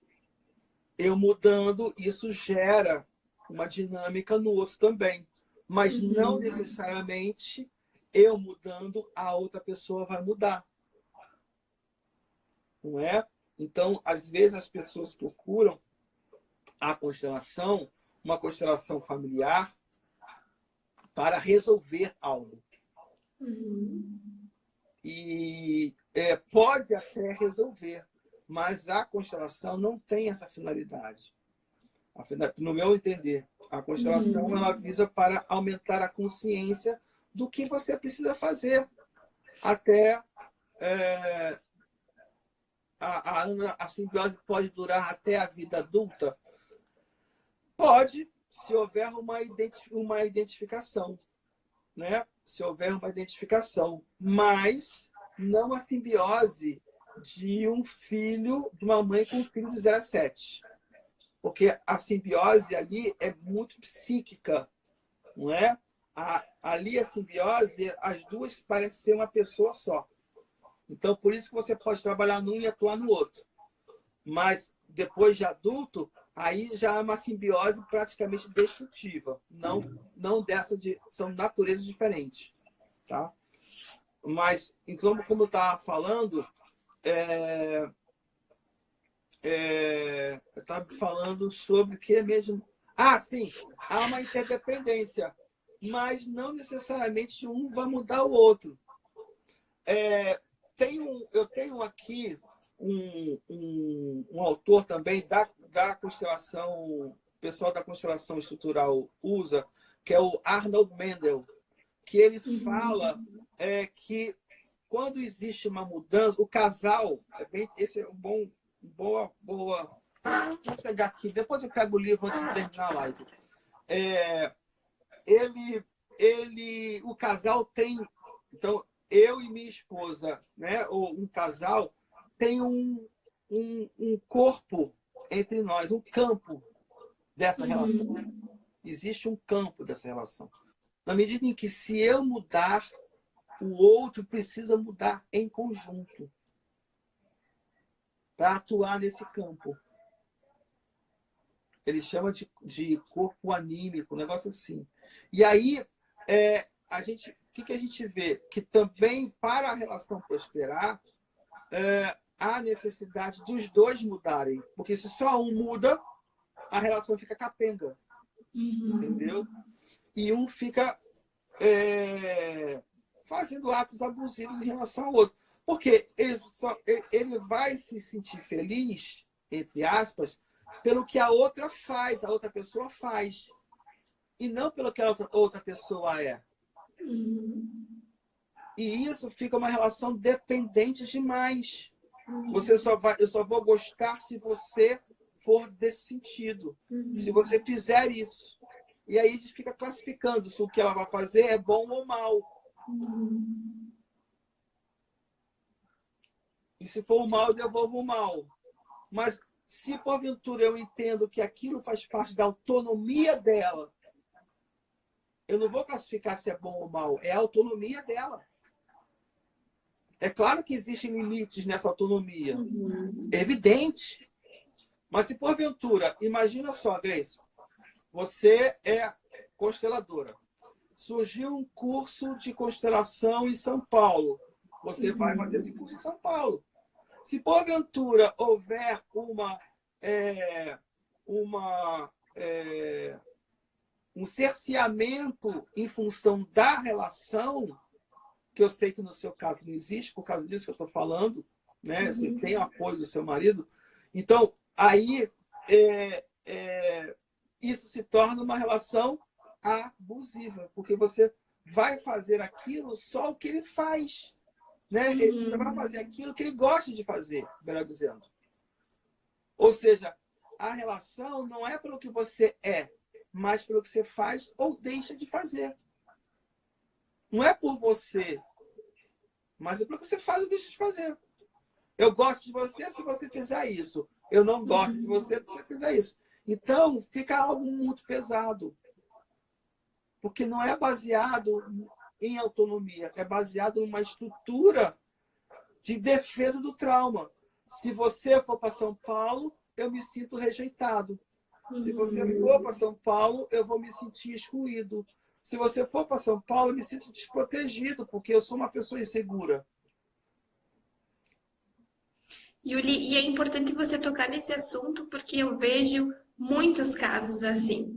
Eu mudando, isso gera uma dinâmica no outro também. Mas não necessariamente eu mudando, a outra pessoa vai mudar. Não é? Então, às vezes, as pessoas procuram a constelação, uma constelação familiar, para resolver algo. E pode até resolver, mas a constelação não tem essa finalidade. No meu entender, a constelação ela visa para aumentar a consciência do que você precisa fazer até a simbiose pode durar até a vida adulta? Pode, se houver uma identificação, né? Se houver uma identificação, mas não a simbiose de um filho, de uma mãe com um filho de 0 a 7. Porque a simbiose ali é muito psíquica, não é? Ali a simbiose, as duas parecem ser uma pessoa só. Então, por isso que você pode trabalhar num e atuar no outro. Mas, depois de adulto, aí já é uma simbiose praticamente destrutiva. Não dessa são naturezas diferentes. Tá? Mas, então, como eu estava falando, eu estava falando sobre o que mesmo? Ah, sim, há uma interdependência, mas não necessariamente um vai mudar o outro. Eu tenho aqui um autor também da constelação, o pessoal da constelação estrutural usa, que é o Arnold Mendel, que ele fala que quando existe uma mudança, o casal, esse é boa. Vou pegar aqui, depois eu pego o livro antes de terminar a live. O casal tem, então, eu e minha esposa, né, ou um casal, tem um corpo entre nós, um campo dessa relação. Existe um campo dessa relação. Na medida em que, se eu mudar, o outro precisa mudar em conjunto para atuar nesse campo. Ele chama de corpo anímico, um negócio assim. E aí, o que a gente vê? Que também, para a relação prosperar, há necessidade dos dois mudarem. Porque se só um muda, a relação fica capenga. Entendeu? E um fica fazendo atos abusivos em relação ao outro. Porque ele vai se sentir feliz, entre aspas, pelo que a outra faz, a outra pessoa faz. E não pelo que a outra pessoa é. E isso fica uma relação dependente demais. Eu só vou gostar se você for desse sentido. Se você fizer isso. E aí a gente fica classificando se o que ela vai fazer é bom ou mal. E se for o mal, eu devolvo o mal. Mas se porventura eu entendo que aquilo faz parte da autonomia dela, eu não vou classificar se é bom ou mal. É a autonomia dela. É claro que existem limites nessa autonomia. É evidente. Mas se porventura, imagina só, Grace, você é consteladora. Surgiu um curso de constelação em São Paulo. Você vai fazer esse curso em São Paulo. Se porventura houver um cerceamento em função da relação, que eu sei que no seu caso não existe, por causa disso que eu estou falando, né? Você tem o apoio do seu marido, então aí isso se torna uma relação abusiva, porque você vai fazer aquilo só o que ele faz, né? Você vai fazer aquilo que ele gosta de fazer, melhor dizendo. Ou seja, a relação não é pelo que você é, mas pelo que você faz ou deixa de fazer. Não é por você, mas é pelo que você faz ou deixa de fazer. Eu gosto de você se você fizer isso. Eu não gosto de você se você fizer isso. Então, fica algo muito pesado. Porque não é baseado em autonomia, é baseado em uma estrutura de defesa do trauma. Se você for para São Paulo, eu me sinto rejeitado. Se você for para São Paulo, eu vou me sentir excluído. Se você for para São Paulo, eu me sinto desprotegido, porque eu sou uma pessoa insegura. Yuli, e é importante você tocar nesse assunto, porque eu vejo muitos casos assim.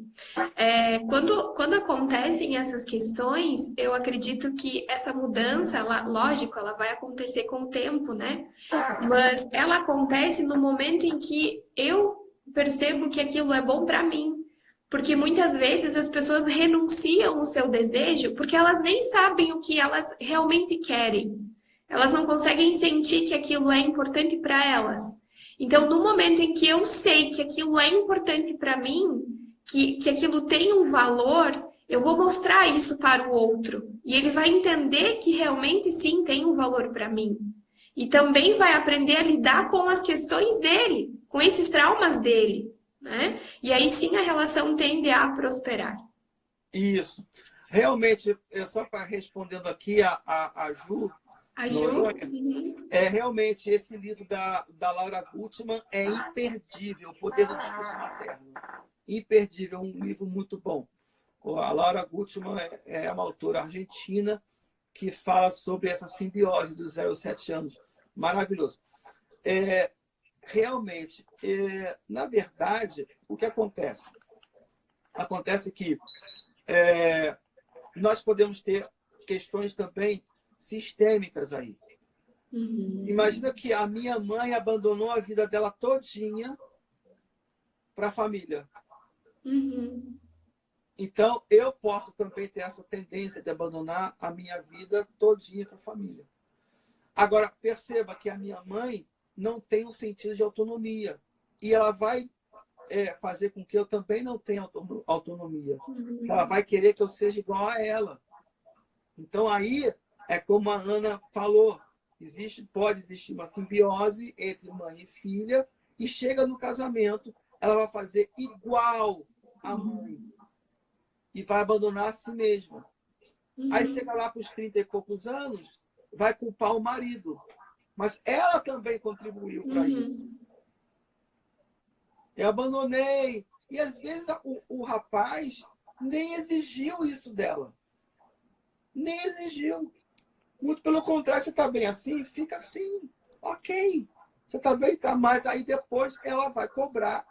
Quando acontecem essas questões, eu acredito que essa mudança, lógico, ela vai acontecer com o tempo, né? Mas ela acontece no momento em que eu percebo que aquilo é bom para mim. Porque muitas vezes as pessoas renunciam o seu desejo porque elas nem sabem o que elas realmente querem. Elas não conseguem sentir que aquilo é importante para elas. Então, no momento em que eu sei que aquilo é importante para mim, que aquilo tem um valor, eu vou mostrar isso para o outro. E ele vai entender que realmente sim tem um valor para mim. E também vai aprender a lidar com as questões dele, com esses traumas dele, né? E aí sim a relação tende a prosperar. Isso. Realmente, só para respondendo aqui a Ju, realmente esse livro da Laura Gutman é imperdível, O Poder do Discurso Materno. Imperdível, é um livro muito bom. A Laura Gutman é uma autora argentina que fala sobre essa simbiose dos 0 aos 7 anos. Maravilhoso. Realmente, na verdade, o que acontece? Acontece que nós podemos ter questões também sistêmicas aí. Imagina que a minha mãe abandonou a vida dela todinha para a família. Então, eu posso também ter essa tendência de abandonar a minha vida todinha para a família. Agora, perceba que a minha mãe não tem um sentido de autonomia. E ela vai fazer com que eu também não tenha autonomia. Ela vai querer que eu seja igual a ela. Então, aí, é como a Ana falou, pode existir uma simbiose entre mãe e filha, e chega no casamento, ela vai fazer igual a mãe. E vai abandonar a si mesma. Aí chega lá para os 30 e poucos anos, vai culpar o marido. Mas ela também contribuiu para isso. Eu abandonei. E às vezes o rapaz nem exigiu isso dela. Nem exigiu. Muito pelo contrário, você está bem assim? Fica assim. Ok. Você está bem? Tá. Mas aí depois ela vai cobrar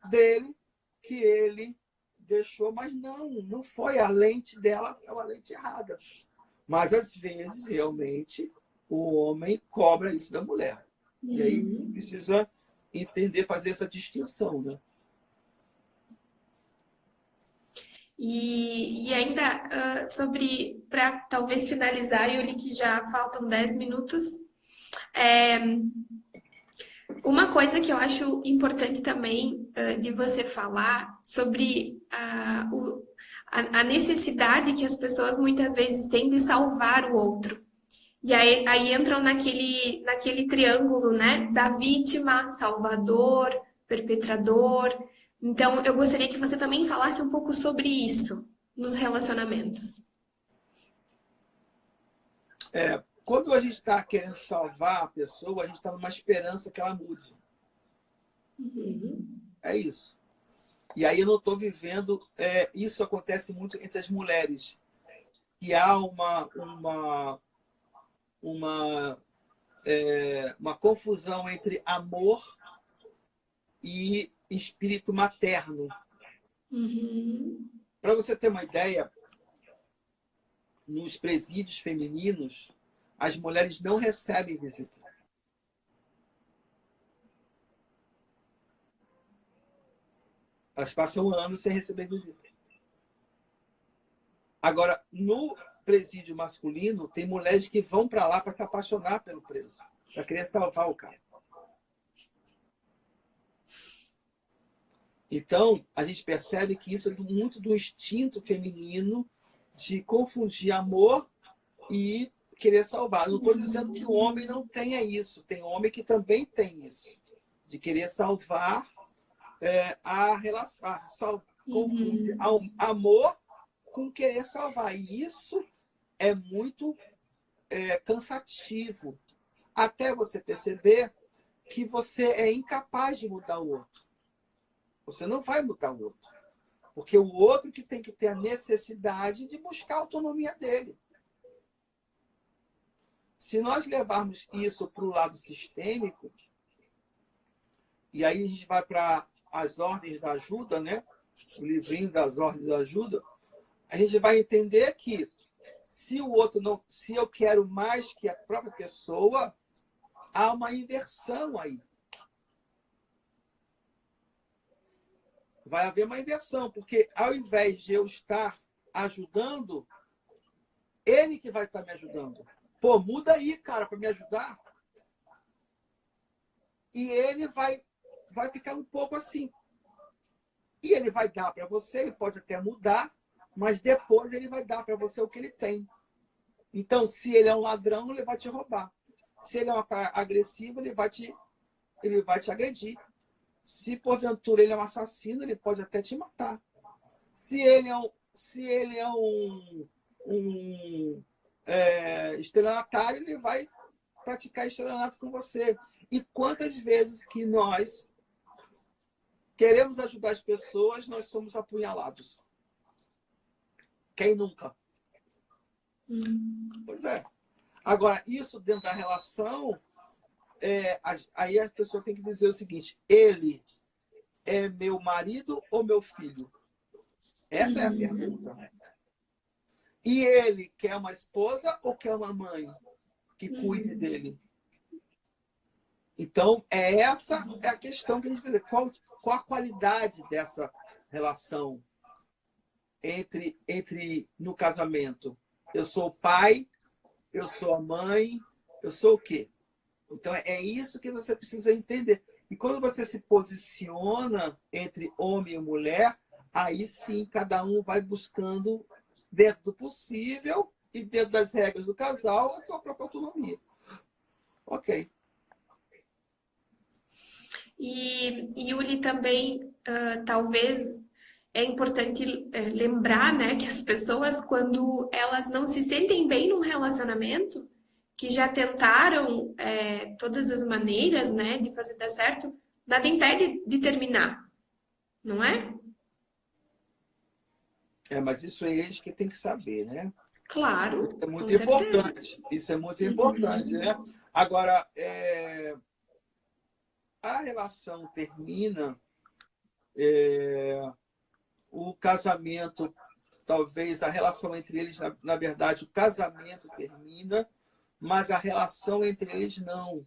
dele que ele deixou. Mas não foi. A lente dela é uma lente errada. Mas às vezes, realmente, o homem cobra isso da mulher. E aí precisa entender, fazer essa distinção, né? E ainda sobre, para talvez finalizar, Yuli, que já faltam 10 minutos, uma coisa que eu acho importante também de você falar sobre a necessidade que as pessoas muitas vezes têm de salvar o outro. E aí entram naquele triângulo, né, da vítima, salvador, perpetrador. Então, eu gostaria que você também falasse um pouco sobre isso nos relacionamentos. Quando a gente está querendo salvar a pessoa, a gente está numa esperança que ela mude. É isso. E aí eu não estou vivendo... isso acontece muito entre as mulheres. Que há uma uma confusão entre amor e espírito materno. Para você ter uma ideia, nos presídios femininos, as mulheres não recebem visita. Elas passam anos sem receber visita. Agora, no presídio masculino, tem mulheres que vão para lá para se apaixonar pelo preso, para querer salvar o cara. Então, a gente percebe que isso é muito do instinto feminino de confundir amor e querer salvar. Não estou dizendo que o homem não tenha isso. Tem homem que também tem isso, de querer salvar a relação, confundir amor com querer salvar. E isso é muito cansativo, até você perceber que você é incapaz de mudar o outro. Você não vai mudar o outro. Porque o outro que tem que ter a necessidade de buscar a autonomia dele. Se nós levarmos isso para o lado sistêmico, e aí a gente vai para as ordens da ajuda, né? O livrinho das ordens da ajuda, a gente vai entender que se o outro não, se eu quero mais que a própria pessoa, há uma inversão aí. Vai haver uma inversão, porque ao invés de eu estar ajudando, ele que vai estar me ajudando. Pô, muda aí, cara, para me ajudar. E ele vai ficar um pouco assim. E ele vai dar para você, ele pode até mudar, mas depois ele vai dar para você o que ele tem. Então, se ele é um ladrão, ele vai te roubar. Se ele é um agressivo, ele vai te agredir. Se porventura ele é um assassino, ele pode até te matar. Se ele é um estelionatário, ele vai praticar estelionato com você. E quantas vezes que nós queremos ajudar as pessoas, nós somos apunhalados? Quem nunca? Pois é. Agora, isso dentro da relação, aí a pessoa tem que dizer o seguinte: ele é meu marido ou meu filho? Essa é a pergunta. E ele quer uma esposa ou quer uma mãe que cuide dele? Então, essa é a questão que a gente precisa. Qual a qualidade dessa relação entre no casamento? Eu sou o pai, eu sou a mãe, eu sou o quê? Então, é isso que você precisa entender. E quando você se posiciona entre homem e mulher, aí sim, cada um vai buscando, dentro do possível e dentro das regras do casal, a sua própria autonomia. Ok. E Yuli também, talvez é importante lembrar, né, que as pessoas, quando elas não se sentem bem num relacionamento, que já tentaram todas as maneiras, né, de fazer dar certo, nada impede de terminar, não é? Mas isso é eles que têm que saber, né? Claro, isso é muito com certeza. importante. Isso é muito importante, né? Agora, a relação termina, o casamento, talvez a relação entre eles, na verdade, o casamento termina, mas a relação entre eles não.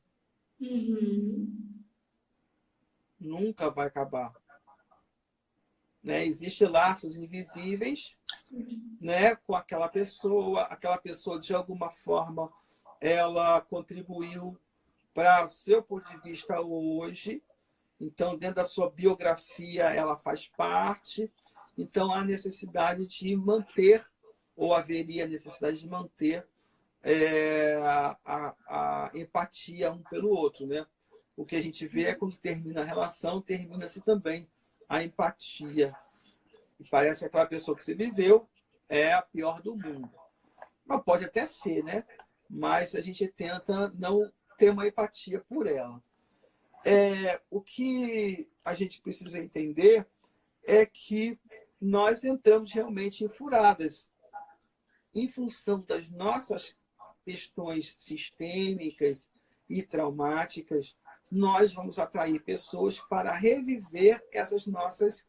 Nunca vai acabar. Né? Existem laços invisíveis, né, com aquela pessoa de alguma forma ela contribuiu para seu ponto de vista hoje, então dentro da sua biografia ela faz parte, então há necessidade de manter, ou haveria necessidade de manter a empatia um pelo outro, né? O que a gente vê é quando termina a relação, termina-se também a empatia. E parece que aquela pessoa que você viveu é a pior do mundo. Não, pode até ser, né? Mas a gente tenta não ter uma empatia por ela. O que a gente precisa entender é que nós entramos realmente em furadas em função das nossas questões sistêmicas e traumáticas, nós vamos atrair pessoas para reviver essas nossas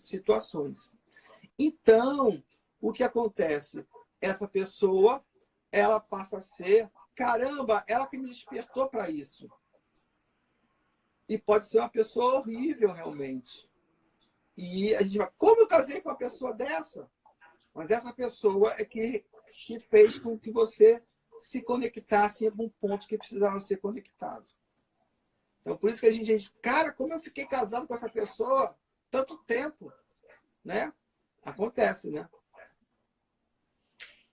situações. Então, o que acontece? Essa pessoa, ela passa a ser, caramba, ela que me despertou para isso. E pode ser uma pessoa horrível, realmente. E a gente vai, como eu casei com uma pessoa dessa? Mas essa pessoa é que fez com que você se conectasse em algum ponto que precisava ser conectado. Então, por isso que a gente, cara, como eu fiquei casado com essa pessoa tanto tempo, né? Acontece, né?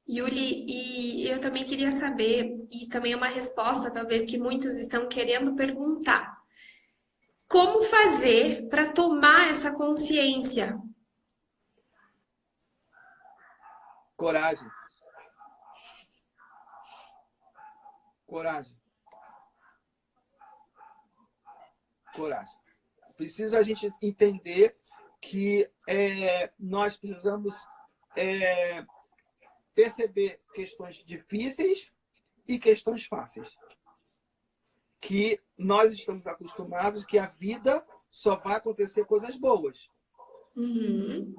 Yuli, e eu também queria saber, e também é uma resposta, talvez, que muitos estão querendo perguntar. Como fazer para tomar essa consciência? Coragem. Coragem. Coragem. Precisa a gente entender que nós precisamos perceber questões difíceis e questões fáceis. Que nós estamos acostumados que a vida só vai acontecer coisas boas. Uhum.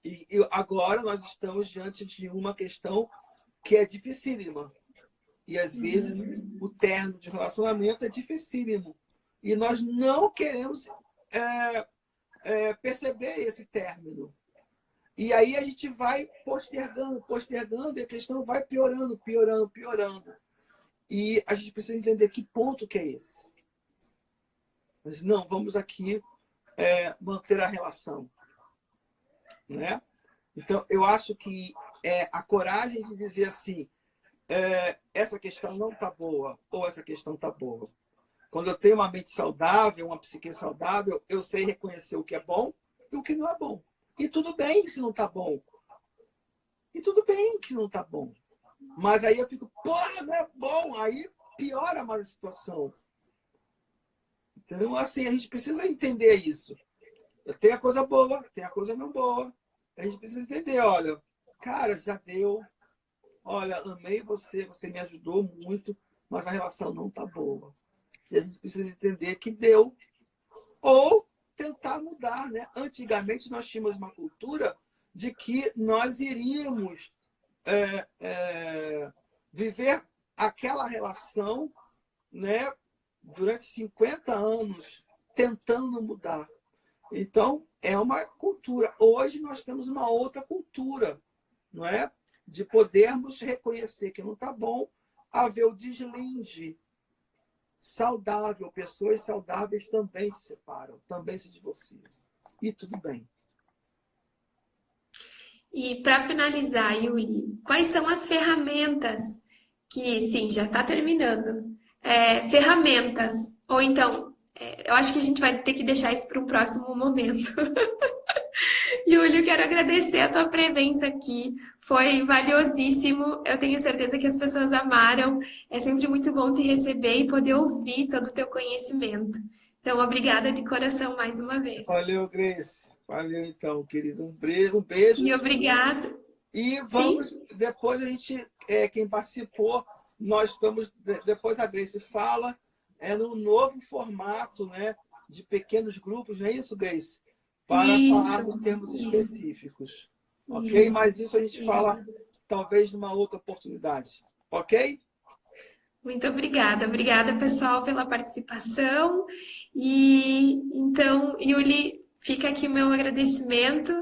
E agora nós estamos diante de uma questão que é dificílima. E às vezes o término de relacionamento é dificílimo. E nós não queremos perceber esse término. E aí a gente vai postergando, e a questão vai piorando. E a gente precisa entender que ponto que é esse. Mas não, vamos aqui manter a relação. Né? Então, eu acho que a coragem de dizer assim, essa questão não está boa, ou essa questão está boa. Quando eu tenho uma mente saudável, uma psique saudável, eu sei reconhecer o que é bom e o que não é bom. E tudo bem se não está bom. E tudo bem que não está bom. Mas aí eu fico, não é bom. Aí piora mais a situação. Então, assim, a gente precisa entender isso. Tem a coisa boa, tem a coisa não boa. A gente precisa entender, olha, cara, já deu. Olha, amei você, você me ajudou muito, mas a relação não está boa. E a gente precisa entender que deu. Ou tentar mudar, né? Antigamente nós tínhamos uma cultura de que nós iríamos viver aquela relação, né, durante 50 anos, tentando mudar. Então, é uma cultura. Hoje nós temos uma outra cultura, não é? De podermos reconhecer que não está bom, haver o deslinde saudável. Pessoas saudáveis também se separam, também se divorciam. E tudo bem. E para finalizar, Yuli, quais são as ferramentas que, sim, já está terminando, ferramentas, ou então, eu acho que a gente vai ter que deixar isso para um próximo momento. Yuli, eu quero agradecer a tua presença aqui, foi valiosíssimo, eu tenho certeza que as pessoas amaram, é sempre muito bom te receber e poder ouvir todo o teu conhecimento. Então, obrigada de coração mais uma vez. Valeu, Grace. Valeu, então, querido. Um beijo. E obrigada. E vamos, depois a gente, quem participou, nós estamos, depois a Grace fala, num novo formato, né, de pequenos grupos, não é isso, Grace? Para falar em termos específicos. Ok? Isso, mas isso a gente fala, talvez, numa outra oportunidade. Ok? Muito obrigada. Obrigada, pessoal, pela participação. E então, Yuli, fica aqui o meu agradecimento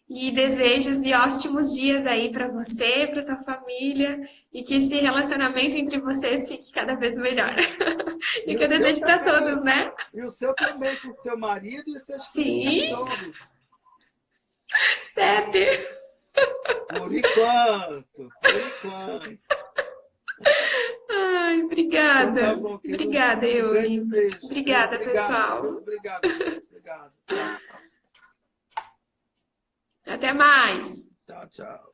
e desejos de ótimos dias aí para você, para tua família e que esse relacionamento entre vocês fique cada vez melhor. E que eu desejo para todos, né? E o seu também, com o seu marido e seus filhos todos. 7. Por enquanto. Ai, obrigada. Então, tá bom, obrigada, Yuli. Obrigada, pessoal. Obrigado. Até mais. Tchau.